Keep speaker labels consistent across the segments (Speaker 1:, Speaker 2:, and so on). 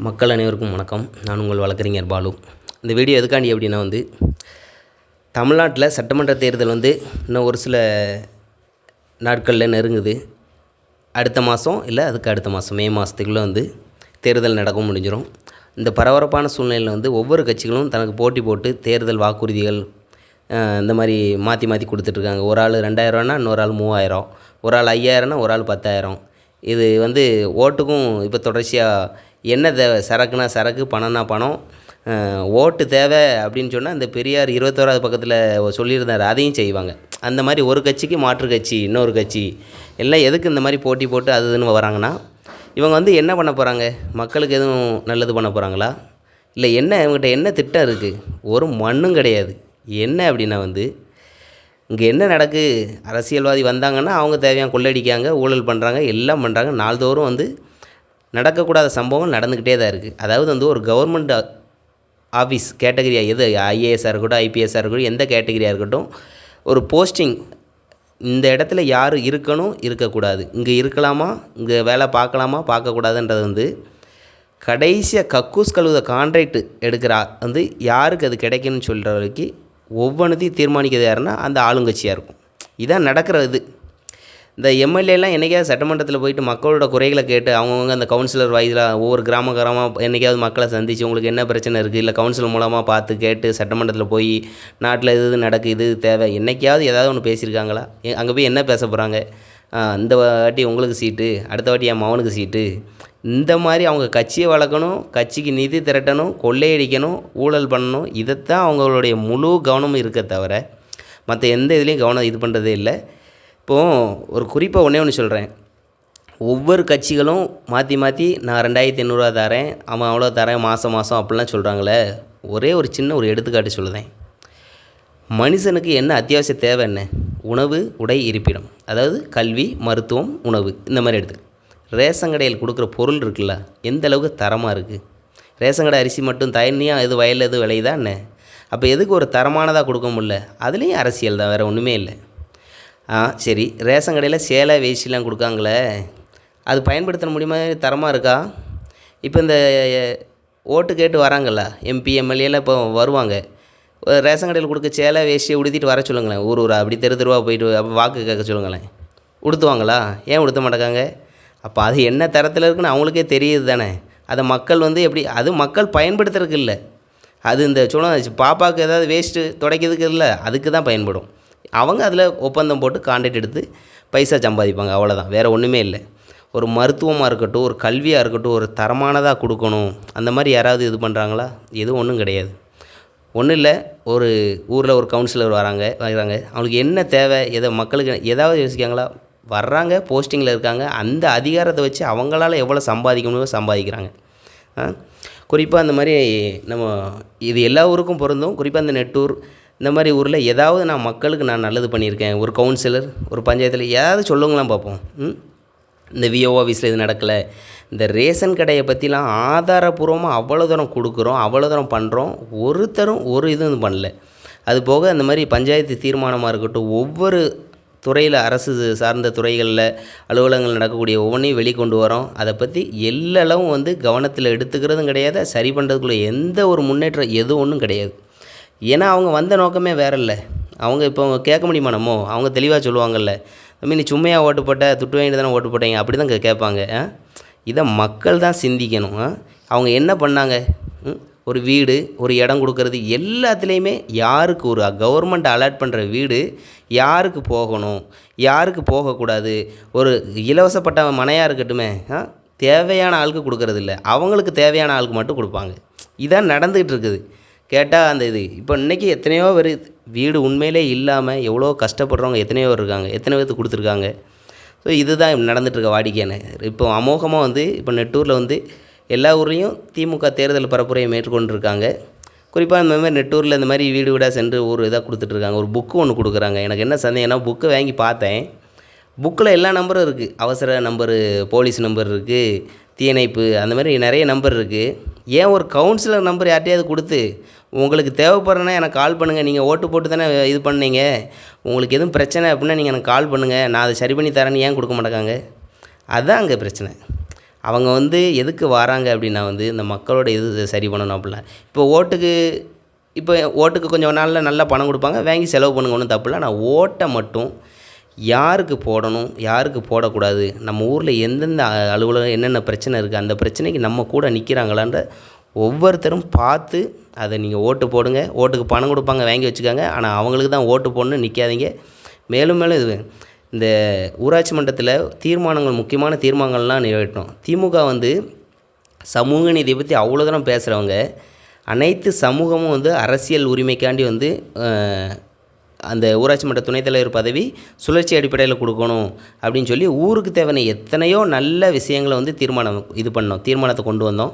Speaker 1: மக்கள் அனைவருக்கும் வணக்கம். நான் உங்கள் வழக்கறிஞர் பாலு. இந்த வீடியோ எதுக்காண்டி அப்படின்னா தமிழ்நாட்டில் சட்டமன்ற தேர்தல் இன்னும் ஒரு சில நாட்களில் நெருங்குது. அடுத்த மாதம் இல்லை அதுக்கு அடுத்த மாதம் மே மாதத்துக்குள்ளே தேர்தல் நடக்க முடிஞ்சிடும். இந்த பரபரப்பான சூழ்நிலையில் ஒவ்வொரு கட்சிகளும் தனக்கு போட்டி போட்டு தேர்தல் வாக்குறுதிகள் இந்த மாதிரி மாற்றி மாற்றி கொடுத்துட்ருக்காங்க. ஒரு ஆள் 2000ரூவானா இன்னொரு ஆள் 3000, ஒரு ஆள் 5000னா ஒரு ஆள் 10,000. இது ஓட்டுக்கும் இப்போ தொடர்ச்சியாக என்ன தேவை, சரக்குனா சரக்கு, பணம்னா பணம், ஓட்டு தேவை அப்படின்னு சொன்னால் இந்த பெரியார் 21வது பக்கத்தில் சொல்லியிருந்தார், அதையும் செய்வாங்க. அந்த மாதிரி ஒரு கட்சிக்கு மாற்று கட்சி, இன்னொரு கட்சி எல்லாம் எதுக்கு இந்த மாதிரி போட்டி போட்டு அதுன்னு வராங்கன்னா, இவங்க என்ன பண்ண போகிறாங்க, மக்களுக்கு எதுவும் நல்லது பண்ண போகிறாங்களா, இல்லை என்ன இவங்ககிட்ட என்ன திட்டம் இருக்குது? ஒரு மண்ணும் கிடையாது. என்ன அப்படின்னா இங்கே என்ன நடக்கு, அரசியல்வாதி வந்தாங்கன்னா அவங்க தேவையான கொள்ளடிக்காங்க, ஊழல் பண்ணுறாங்க, எல்லாம் பண்ணுறாங்க. நாள்தோறும் நடக்கக்கூடாத சம்பவம் நடந்துக்கிட்டே தான் இருக்குது. அதாவது ஒரு கவர்மெண்ட் ஆஃபீஸ் கேட்டகரியாக எது, ஐஏஎஸ்ஸாக இருக்கட்டும், ஐபிஎஸ்ஸாக இருக்கட்டும், எந்த கேட்டகரியாக இருக்கட்டும், ஒரு போஸ்டிங் இந்த இடத்துல யார் இருக்கணும், இருக்கக்கூடாது, இங்கே இருக்கலாமா, இங்கே வேலை பார்க்கலாமா, பார்க்கக்கூடாதுன்றது கடைசியாக கக்கூஸ் கழுவுத கான்ட்ராக்ட் எடுக்கிற யாருக்கு அது கிடைக்கணும்னு சொல்கிற வரைக்கும் ஒவ்வொன்றுத்தையும் தீர்மானிக்கிறது யாருன்னா அந்த ஆளுங்கட்சியாக இருக்கும். இதான் நடக்கிற இந்த எம்எல்ஏலாம் என்றைக்காவது சட்டமன்றத்தில் போயிட்டு மக்களோட குறைகளை கேட்டு அவங்கவுங்க அந்த கவுன்சிலர் வாயிலாக ஒவ்வொரு கிராமமாக என்றைக்காவது மக்களை சந்தித்து உங்களுக்கு என்ன பிரச்சனை இருக்குது, இல்லை கவுன்சிலர் மூலமாக பார்த்து கேட்டு சட்டமன்றத்தில் போய் நாட்டில் இது நடக்குது, இது தேவை, என்றைக்காவது ஏதாவது ஒன்று பேசியிருக்காங்களா? அங்கே போய் என்ன பேச போகிறாங்க? இந்த வாட்டி உங்களுக்கு சீட்டு, அடுத்த வாட்டி என் மகனுக்கு சீட்டு, இந்த மாதிரி அவங்க கட்சியை வளர்க்கணும், கட்சிக்கு நிதி திரட்டணும், கொள்ளையடிக்கணும், ஊழல் பண்ணணும், இதைத்தான் அவங்களுடைய முழு கவனமும் இருக்க தவிர மற்ற எந்த இதுலேயும் கவனம் இது பண்ணுறதே இல்லை. இப்போது ஒரு குறிப்பாக ஒன்றே சொல்கிறேன். ஒவ்வொரு கட்சிகளும் மாற்றி மாற்றி நான் 2500 தரேன், அவன் அவ்வளோ தரேன் மாதம் அப்படிலாம் சொல்கிறாங்களே. ஒரே ஒரு சின்ன ஒரு எடுத்துக்காட்டு சொல்லுதேன். மனுஷனுக்கு என்ன அத்தியாவசிய தேவை, என்ன? உணவு, உடை, இருப்பிடம். அதாவது கல்வி, மருத்துவம், உணவு, இந்த மாதிரி எடுத்து ரேஷன் கடையில் கொடுக்குற பொருள் இருக்குல்ல, எந்த அளவுக்கு தரமாக இருக்குது? ரேஷன் கடை அரிசி மட்டும் தயனியாக எது வயலில் எது விளையுதா என்ன? அப்போ எதுக்கு ஒரு தரமானதாக கொடுக்க முடியல? அதுலேயும் அரசியல் தான், வேறு ஒன்றுமே இல்லை. சரி, ரேஷன் கடையில் சேலை வேஷ்டிலாம் கொடுக்காங்களே, அது பயன்படுத்த முடியுமா? தரமாக இருக்கா? இப்போ இந்த ஓட்டு கேட்டு வராங்கள்ல, எம்பி எம்எல்ஏலாம் இப்போ வருவாங்க, ரேஷன் கடையில் கொடுக்க சேலை வேஷ்டியை உடுத்திட்டு வர சொல்லுங்களேன். ஊரா அப்படி தெருவாக போயிட்டு அப்போ வாக்கு கேட்க சொல்லுங்களேன். உடுத்துவாங்களா? ஏன் உடுத்த மாட்டேங்காங்க? அப்போ அது என்ன தரத்தில் இருக்குன்னு அவங்களுக்கே தெரியுது தானே. அதை மக்கள் எப்படி, அது மக்கள் பயன்படுத்துறதுக்கு இல்லை, அது இந்த பாப்பாவுக்கு ஏதாவது வேஸ்ட்டு துடைக்கிறதுக்கு இல்லை, அதுக்கு தான் பயன்படும். அவங்க அதில் ஒப்பந்தம் போட்டு கான்ட்ராக்ட் எடுத்து பைசா சம்பாதிப்பாங்க, அவ்வளோதான், வேறு ஒன்றுமே இல்லை. ஒரு மருத்துவமாக இருக்கட்டும், ஒரு கல்வியாக இருக்கட்டும், ஒரு தரமானதாக கொடுக்கணும், அந்த மாதிரி யாராவது இது பண்ணுறாங்களா? எதுவும் ஒன்றும் கிடையாது. ஒன்றும் இல்லை, ஒரு ஊரில் ஒரு கவுன்சிலர் வராங்க, அவங்களுக்கு என்ன தேவை, எதை மக்களுக்கு ஏதாவது யோசிக்காங்களா? வர்றாங்க, போஸ்டிங்கில் இருக்காங்க, அந்த அதிகாரத்தை வச்சு அவங்களால எவ்வளோ சம்பாதிக்கணுமோ சம்பாதிக்கிறாங்க. குறிப்பாக அந்த மாதிரி நம்ம இது எல்லா ஊருக்கும் பொருந்தும். குறிப்பாக இந்த நெட்டூர் இந்த மாதிரி ஊரில் ஏதாவது நான் மக்களுக்கு நான் நல்லது பண்ணியிருக்கேன், ஒரு கவுன்சிலர், ஒரு பஞ்சாயத்தில் ஏதாவது சொல்லுங்களாம் பார்ப்போம். இந்த விஓ ஆஃபீஸில் இது நடக்கலை, இந்த ரேஷன் கடையை பற்றிலாம் ஆதாரபூர்வமாக அவ்வளோ தூரம் கொடுக்குறோம், அவ்வளோ தூரம் பண்ணுறோம், ஒருத்தரும் ஒரு இதுவும் பண்ணல. அது போக இந்த மாதிரி பஞ்சாயத்து தீர்மானமாக இருக்கட்டும், ஒவ்வொரு துறையில் அரசு சார்ந்த துறைகளில் அலுவலகங்கள் நடக்கக்கூடிய ஒவ்வொன்றையும் வெளிக்கொண்டு வரோம். அதை பற்றி எல்லளவும் கவனத்தில் எடுத்துக்கிறதும் கிடையாது, சரி பண்ணுறதுக்குள்ள எந்த ஒரு முன்னேற்றம் எது ஒன்றும் கிடையாது. ஏன்னா அவங்க வந்த நோக்கமே வேறு இல்லை. அவங்க இப்போ கேட்க முடியுமா நம்ம? அவங்க தெளிவாக சொல்லுவாங்கள்ல, நீ சும்மையாக ஓட்டு போட்ட, துட்டு வாங்கிட்டு தானே ஓட்டு போட்டீங்க, அப்படி தான் கேட்பாங்க. இதை மக்கள் தான் சிந்திக்கணும். அவங்க என்ன பண்ணாங்க? ஒரு வீடு, ஒரு இடம் கொடுக்கறது, எல்லாத்துலேயுமே யாருக்கு ஒரு கவர்மெண்ட் அலாட் பண்ணுற வீடு யாருக்கு போகணும், யாருக்கு போகக்கூடாது, ஒரு இலவசப்பட்ட மனையாக இருக்கட்டுமே, தேவையான ஆளுக்கு கொடுக்கறது இல்லை, அவங்களுக்கு தேவையான ஆளுக்கு மட்டும் கொடுப்பாங்க. இதான் நடந்துக்கிட்டு இருக்குது. கேட்டால் அந்த இது இப்போ இன்றைக்கி எத்தனையோ பேர் வீடு உண்மையிலே இல்லாமல் எவ்வளோ கஷ்டப்படுறவங்க எத்தனையோ பேர் இருக்காங்க, எத்தனை பேருக்கு கொடுத்துருக்காங்க. ஸோ இதுதான் நடந்துகிட்ருக்க வாடிக்கையான. இப்போ அமோகமாக இப்போ நெட்டூரில் எல்லா ஊர்லேயும் திமுக தேர்தல் பரப்புரையை மேற்கொண்டிருக்காங்க. குறிப்பாக இந்த மாதிரி நெட்டூரில் இந்த மாதிரி வீடு வீடாக சென்று ஒரு இதாக கொடுத்துட்ருக்காங்க. ஒரு புக்கு ஒன்று கொடுக்குறாங்க. எனக்கு என்ன சந்தேகம்னா, புக்கை வாங்கி பார்த்தேன், புக்கில் எல்லா நம்பரும் இருக்குது. அவசர நம்பரு, போலீஸ் நம்பர் இருக்குது, தீயணைப்பு, அந்த மாதிரி நிறைய நம்பர் இருக்குது. ஏன் ஒரு கவுன்சிலர் நம்பர் யார்ட்டையாவது கொடுத்து, உங்களுக்கு தேவைப்படுறேன்னா எனக்கு கால் பண்ணுங்கள், நீங்கள் ஓட்டு போட்டு தானே இது பண்ணீங்க, உங்களுக்கு எதுவும் பிரச்சனை அப்படின்னா நீங்கள் எனக்கு கால் பண்ணுங்கள், நான் அதை சரி பண்ணி தரேன்னு ஏன் கொடுக்க மாட்டேங்காங்க? அதுதான் அங்கே பிரச்சனை. அவங்க வந்து எதுக்கு வராங்க அப்படின்னா வந்து இந்த மக்களோட இது சரி பண்ணணும் அப்படிலாம். இப்போ ஓட்டுக்கு கொஞ்சம் நாளில் நல்லா பணம் கொடுப்பாங்க, வாங்கி செலவு பண்ணுங்க, ஒன்றும் தப்பு இல்லை. ஆனால் ஓட்டை மட்டும் யாருக்கு போடணும், யாருக்கு போடக்கூடாது, நம்ம ஊரில் எந்தெந்த அலுவலகம் என்னென்ன பிரச்சனை இருக்குது, அந்த பிரச்சனைக்கு நம்ம கூட நிற்கிறாங்களான்ற ஒவ்வொருத்தரும் பார்த்து அதை நீங்கள் ஓட்டு போடுங்க. ஓட்டுக்கு பணம் கொடுப்பாங்க, வாங்கி வச்சுக்காங்க. ஆனால் அவங்களுக்கு தான் ஓட்டு போடணும்னு நிற்காதீங்க. மேலும் மேலும் இது இந்த ஊராட்சி மன்றத்தில் தீர்மானங்கள், முக்கியமான தீர்மானங்கள்லாம் நிறைவேற்றணும். திமுக வந்து சமூக நீதியை பற்றி அவ்வளோ தூரம் பேசுகிறவங்க, அனைத்து சமூகமும் வந்து அரசியல் உரிமைக்காண்டி வந்து அந்த ஊராட்சி மன்ற துணைத் தலைவர் பதவி சுழற்சி அடிப்படையில் கொடுக்கணும் அப்படின்னு சொல்லி ஊருக்கு தேவையான எத்தனையோ நல்ல விஷயங்களை வந்து தீர்மானத்தை கொண்டு வந்தோம்.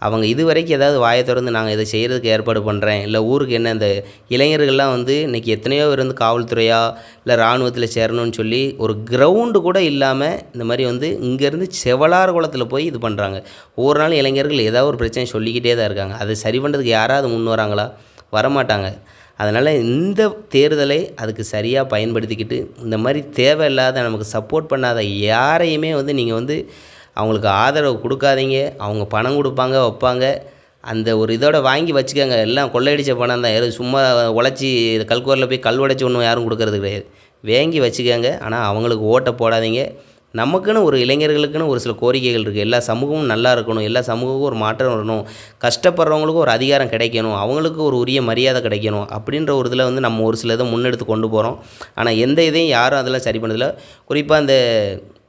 Speaker 1: அவங்க இதுவரைக்கும் ஏதாவது வாயை திறந்து நாங்கள் இதை செய்கிறதுக்கு ஏற்பாடு பண்ணுறேன், இல்லை ஊருக்கு என்ன இந்த இளைஞர்கள்லாம் வந்து இன்றைக்கி எத்தனையோ பேர் வந்து காவல்துறையா இல்லை இராணுவத்தில் சேரணும்னு சொல்லி ஒரு கிரவுண்டு கூட இல்லாமல் இந்த மாதிரி வந்து இங்கேருந்து செவலார் குளத்தில் போய் இது பண்ணுறாங்க. ஒவ்வொரு நாளும் இளைஞர்கள் ஏதாவது ஒரு பிரச்சனை சொல்லிக்கிட்டே தான் இருக்காங்க. அதை சரி பண்ணுறதுக்கு யாராவது முன் வராங்களா? வரமாட்டாங்க. அதனால் இந்த தேர்தலை அதுக்கு சரியாக பயன்படுத்திக்கிட்டு இந்த மாதிரி தேவையில்லாத நமக்கு சப்போர்ட் பண்ணாத யாரையுமே வந்து நீங்கள் வந்து அவங்களுக்கு ஆதரவு கொடுக்காதீங்க. அவங்க பணம் கொடுப்பாங்க, வைப்பாங்க, அந்த ஒரு இதோட வாங்கி வச்சுக்கோங்க. எல்லாம் கொள்ளையடித்த பணம் தான், யாரும் சும்மா உழைச்சி கல்குவரில் போய் கல் உடைச்சி ஒன்றும் யாரும் கொடுக்கறது கிடையாது. வாங்கி வச்சுக்கோங்க. ஆனால் அவங்களுக்கு ஓட்டை போடாதீங்க. நமக்குன்னு ஒரு இளைஞர்களுக்குன்னு ஒரு சில கோரிக்கைகள் இருக்குது. எல்லா சமூகமும் நல்லா இருக்கணும், எல்லா சமூகமும் ஒரு மாற்றம் வரணும், கஷ்டப்படுறவங்களுக்கும் ஒரு அதிகாரம் கிடைக்கணும், அவங்களுக்கு ஒரு உரிய மரியாதை கிடைக்கணும் அப்படின்ற ஒரு இதில் வந்து நம்ம ஒரு சில இதை முன்னெடுத்து கொண்டு போகிறோம். ஆனால் எந்த இதையும் யாரும் அதெல்லாம் சரி பண்ணதில்லை. குறிப்பாக அந்த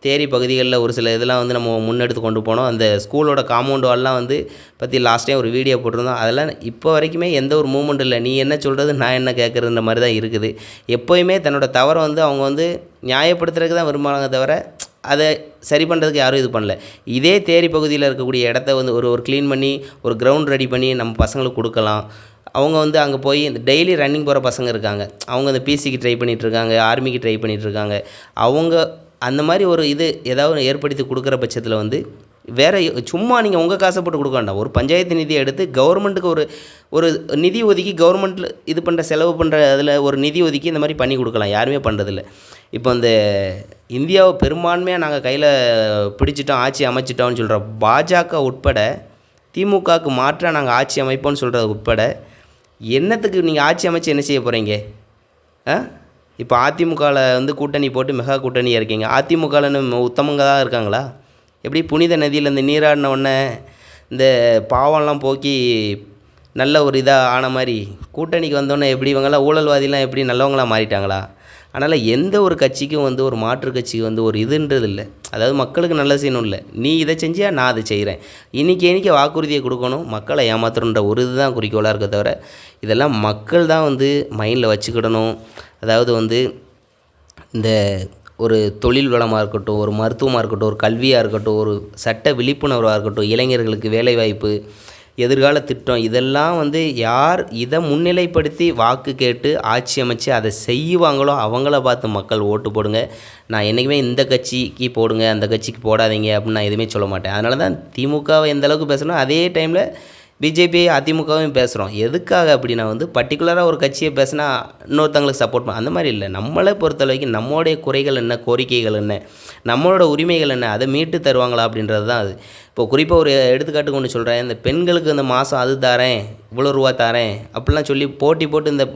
Speaker 1: தேரி பகுதிகளில் ஒரு சில இதெல்லாம் வந்து நம்ம முன்னெடுத்து கொண்டு போனோம். அந்த ஸ்கூலோட காம்பவுண்ட் வால்லாம் வந்து பற்றி லாஸ்ட் டைம் ஒரு வீடியோ போட்டிருந்தோம். அதெல்லாம் இப்போ வரைக்குமே எந்த ஒரு மூவ்மெண்ட் இல்லை. நீ என்ன சொல்கிறது, நான் என்ன கேட்குறதுன்ற மாதிரி தான் இருக்குது. எப்போயுமே தன்னோட தவறை வந்து அவங்க வந்து நியாயப்படுத்துறதுக்கு தான் விரும்புகிறாங்க தவிர அதை சரி பண்ணுறதுக்கு யாரும் இது பண்ணல. இதே தேரி பகுதியில் இருக்கக்கூடிய இடத்த வந்து ஒரு க்ளீன் பண்ணி ஒரு கிரவுண்ட் ரெடி பண்ணி நம்ம பசங்களுக்கு கொடுக்கலாம். அவங்க வந்து அங்கே போய் இந்த டெய்லி ரன்னிங் போகிற பசங்க இருக்காங்க. அவங்க அந்த பிசிக்கு ட்ரை பண்ணிகிட்ருக்காங்க, ஆர்மிக்கு ட்ரை பண்ணிகிட்ருக்காங்க. அவங்க அந்த மாதிரி ஒரு இது ஏதாவது ஏற்படுத்தி கொடுக்குற பட்சத்தில் வந்து வேறு சும்மா நீங்கள் உங்கள் காசை போட்டு கொடுக்க வேண்டாம். ஒரு பஞ்சாயத்து நிதியை எடுத்து கவர்மெண்ட்டுக்கு ஒரு நிதி ஒதுக்கி கவர்மெண்ட்டில் இது பண்ணுற செலவு பண்ணுற அதில் ஒரு நிதி ஒதுக்கி இந்த மாதிரி பண்ணி கொடுக்கலாம். யாருமே பண்ணுறதில்ல. இப்போ இந்த இந்தியாவை பெரும்பான்மையாக நாங்கள் கையில் பிடிச்சிட்டோம், ஆட்சி அமைச்சிட்டோம்னு சொல்கிற பாஜக உட்பட, திமுகவுக்கு மாற்றாக நாங்கள் ஆட்சி அமைப்போம்னு சொல்கிறது உட்பட, என்னத்துக்கு நீங்கள் ஆட்சி அமைச்சு என்ன செய்ய போகிறீங்க? இப்போ அதிமுகவில் வந்து கூட்டணி போட்டு மெகா கூட்டணியாக இருக்கீங்க. அதிமுகவில் உத்தமங்க தான் இருக்காங்களா? எப்படி புனித நதியில் இந்த நீராடின உடனே இந்த பாவம்லாம் போக்கி நல்ல ஒரு இதாக ஆன மாதிரி கூட்டணிக்கு வந்தோடனே எப்படி இவங்கெல்லாம் ஊழல்வாதிலாம் எப்படி நல்லவங்களாக மாறிட்டாங்களா? அதனால் எந்த ஒரு கட்சிக்கும் வந்து ஒரு மாற்று கட்சிக்கு வந்து ஒரு இதுன்றது இல்லை. அதாவது மக்களுக்கு நல்லது செய்யணும் இல்லை, நீ இதை செஞ்சியா நான் அதை செய்கிறேன், இன்றைக்கி வாக்குறுதியை கொடுக்கணும், மக்களை ஏமாற்றணுன்ற ஒரு இதுதான் குறிக்கோளாக இருக்க தவிர இதெல்லாம் மக்கள் தான் வந்து மைண்டில் வச்சுக்கிடணும். அதாவது வந்து இந்த ஒரு தொழில் வளமாக இருக்கட்டும், ஒரு மருத்துவமாக இருக்கட்டும், ஒரு கல்வியாக இருக்கட்டும், ஒரு சட்ட விழிப்புணர்வாக இருக்கட்டும், இளைஞர்களுக்கு வேலைவாய்ப்பு, எதிர்கால திட்டம், இதெல்லாம் வந்து யார் இதை முன்னிலைப்படுத்தி வாக்கு கேட்டு ஆட்சி அமைச்சு அதை செய்வாங்களோ அவங்கள பார்த்து மக்கள் ஓட்டு போடுங்க. நான் என்றைக்குமே இந்த கட்சிக்கு போடுங்க, அந்த கட்சிக்கு போடாதீங்க அப்படின்னு நான் எதுவுமே சொல்ல மாட்டேன். அதனால தான் திமுகவை எந்த அளவுக்கு பேசணும், அதே டைமில் பிஜேபி அதிமுகவும் பேசுகிறோம். எதுக்காக அப்படின்னா வந்து பர்டிகுலராக ஒரு கட்சியை பேசினா இன்னொருத்தங்களுக்கு சப்போர்ட் பண்ண அந்த மாதிரி இல்லை. நம்மளை பொறுத்த வரைக்கும் நம்மளுடைய குறைகள் என்ன, கோரிக்கைகள் என்ன, நம்மளோட உரிமைகள் என்ன, அதை மீட்டு தருவாங்களா அப்படின்றது தான் அது. இப்போ குறிப்பாக ஒரு எடுத்துக்காட்டுக்கு ஒன்று சொல்கிறேன். இந்த பெண்களுக்கு இந்த மாதம் அது தரேன், இவ்வளோ ரூபா தரேன் அப்படிலாம் சொல்லி போட்டி போட்டு இந்த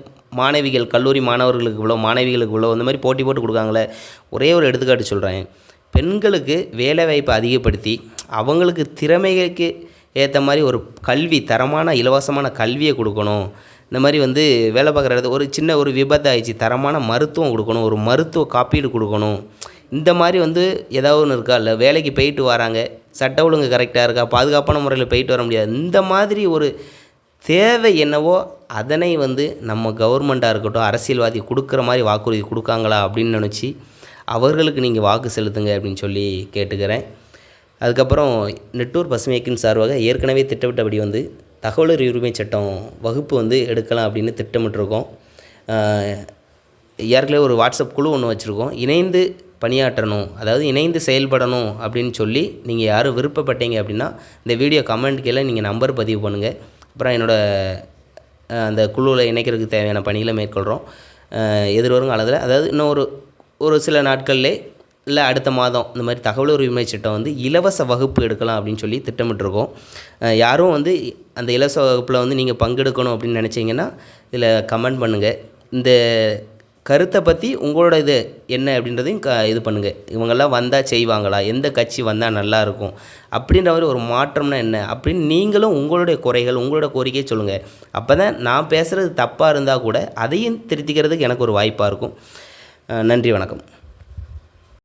Speaker 1: மாணவிகள், கல்லூரி மாணவர்களுக்கு இவ்வளோ, மாணவிகளுக்கு இவ்வளோ, இந்த மாதிரி போட்டி போட்டு கொடுக்காங்களே. ஒரே ஒரு எடுத்துக்காட்டு சொல்கிறேன். பெண்களுக்கு வேலைவாய்ப்பை அதிகப்படுத்தி அவங்களுக்கு திறமைக்கு ஏற்ற மாதிரி ஒரு கல்வி, தரமான இலவசமான கல்வியை கொடுக்கணும். இந்த மாதிரி வந்து வேலை பார்க்குற இடத்துல ஒரு சின்ன ஒரு விபத்து ஆயிடுச்சு, தரமான மருத்துவம் கொடுக்கணும், ஒரு மருத்துவ காப்பீடு கொடுக்கணும். இந்த மாதிரி வந்து ஏதாவது ஒன்று இருக்கா? இல்லை வேலைக்கு போயிட்டு வராங்க, சட்ட ஒழுங்கு கரெக்டாக இருக்கா, பாதுகாப்பான முறையில் போயிட்டு வர முடியாது. இந்த மாதிரி ஒரு தேவை என்னவோ அதனை வந்து நம்ம கவர்மெண்ட்டாக இருக்கட்டும், அரசியல்வாதி கொடுக்குற மாதிரி வாக்குறுதி கொடுக்காங்களா அப்படின்னு நினச்சி அவர்களுக்கு நீங்கள் வாக்கு செலுத்துங்க அப்படின்னு சொல்லி கேட்டுக்கிறேன். அதுக்கப்புறம் நெட்டூர் பசுமையக்கின் சார்பாக ஏற்கனவே திட்டமிட்டபடி வந்து தகவல் உரிமை சட்டம் வகுப்பு வந்து எடுக்கலாம் அப்படின்னு திட்டமிட்டிருக்கோம். ஏற்கனவே ஒரு வாட்ஸ்அப் குழு ஒன்று வச்சுருக்கோம். இணைந்து பணியாற்றணும், அதாவது இணைந்து செயல்படணும் அப்படின்னு சொல்லி நீங்கள் யாரும் விருப்பப்பட்டீங்க அப்படின்னா இந்த வீடியோ கமெண்ட் கீழே நீங்கள் நம்பர் பதிவு பண்ணுங்கள். அப்புறம் என்னோடய அந்த குழுவில் இணைக்கிறதுக்கு தேவையான பணிகளை மேற்கொள்கிறோம். எதிர்வரும் காலத்தில், அதாவது இன்னும் ஒரு சில நாட்கள்லே இல்லை அடுத்த மாதம் இந்த மாதிரி தகவல் உரிமை சட்டம் வந்து இலவச வகுப்பு எடுக்கலாம் அப்படின்னு சொல்லி திட்டமிட்டிருக்கோம். யாரும் வந்து அந்த இலவச வகுப்பில் வந்து நீங்கள் பங்கெடுக்கணும் அப்படின்னு நினச்சிங்கன்னா இதில் கமெண்ட் பண்ணுங்கள். இந்த கருத்தை பற்றி உங்களோட இது என்ன அப்படின்றதையும் இது பண்ணுங்கள். இவங்கெல்லாம் வந்தால் செய்வாங்களா, எந்த கட்சி வந்தால் நல்லாயிருக்கும் அப்படின்ற மாதிரி ஒரு மாற்றம்னா என்ன அப்படின்னு நீங்களும் உங்களுடைய குறைகள் உங்களோட கோரிக்கையை சொல்லுங்கள். அப்போ தான் நான் பேசுகிறது தப்பாக இருந்தால் கூட அதையும் திருத்திக்கிறதுக்கு எனக்கு ஒரு வாய்ப்பாக இருக்கும். நன்றி, வணக்கம்.